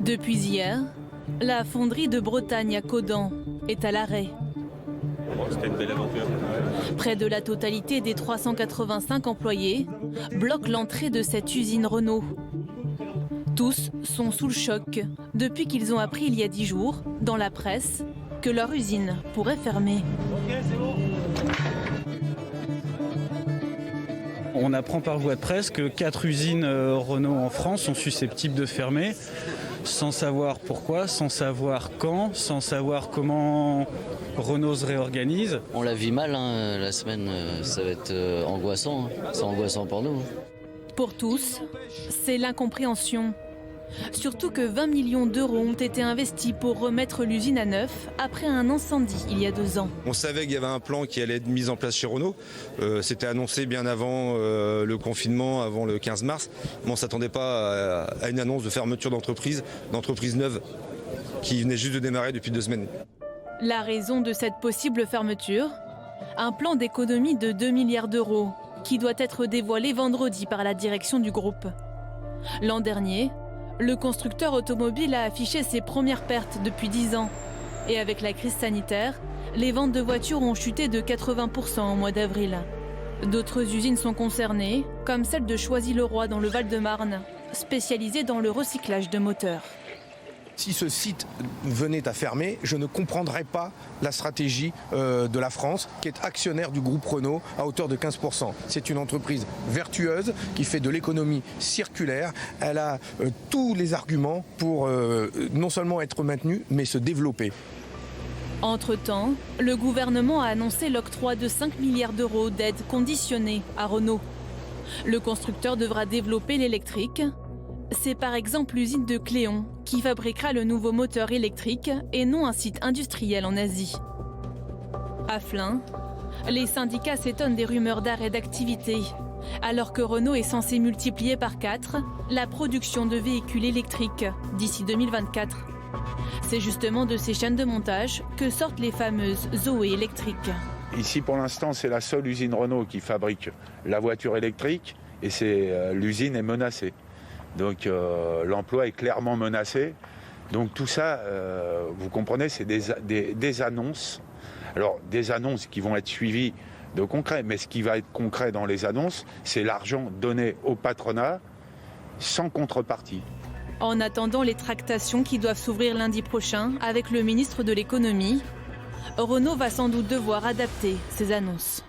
Depuis hier, la fonderie de Bretagne à Caudan est à l'arrêt. C'était une belle aventure. Près de la totalité des 385 employés bloquent l'entrée de cette usine Renault. Tous sont sous le choc depuis qu'ils ont appris il y a 10 jours, dans la presse, que leur usine pourrait fermer. On apprend par voie de presse que 4 usines Renault en France sont susceptibles de fermer, sans savoir pourquoi, sans savoir quand, sans savoir comment Renault se réorganise. On la vit mal, la semaine, ça va être angoissant, c'est angoissant pour nous. Pour tous, c'est l'incompréhension. Surtout que 20 millions d'euros ont été investis pour remettre l'usine à neuf après un incendie il y a 2 ans. On savait qu'il y avait un plan qui allait être mis en place chez Renault. C'était annoncé bien avant le confinement, avant le 15 mars. Mais on ne s'attendait pas à une annonce de fermeture d'entreprise neuve qui venait juste de démarrer depuis 2 semaines. La raison de cette possible fermeture, un plan d'économie de 2 milliards d'euros qui doit être dévoilé vendredi par la direction du groupe. L'an dernier, le constructeur automobile a affiché ses premières pertes depuis 10 ans. Et avec la crise sanitaire, les ventes de voitures ont chuté de 80% au mois d'avril. D'autres usines sont concernées, comme celle de Choisy-le-Roi dans le Val-de-Marne, spécialisée dans le recyclage de moteurs. Si ce site venait à fermer, je ne comprendrais pas la stratégie de la France, qui est actionnaire du groupe Renault à hauteur de 15%. C'est une entreprise vertueuse qui fait de l'économie circulaire. Elle a tous les arguments pour non seulement être maintenue, mais se développer. Entre-temps, le gouvernement a annoncé l'octroi de 5 milliards d'euros d'aides conditionnées à Renault. Le constructeur devra développer l'électrique. C'est par exemple l'usine de Cléon qui fabriquera le nouveau moteur électrique et non un site industriel en Asie. À Flins, les syndicats s'étonnent des rumeurs d'arrêt d'activité, alors que Renault est censé multiplier par 4 la production de véhicules électriques d'ici 2024. C'est justement de ces chaînes de montage que sortent les fameuses Zoé électriques. Ici, pour l'instant, c'est la seule usine Renault qui fabrique la voiture électrique et l'usine est menacée. Donc l'emploi est clairement menacé. Donc tout ça, vous comprenez, c'est des annonces. Alors des annonces qui vont être suivies de concret. Mais ce qui va être concret dans les annonces, c'est l'argent donné au patronat sans contrepartie. En attendant les tractations qui doivent s'ouvrir lundi prochain avec le ministre de l'économie, Renault va sans doute devoir adapter ses annonces.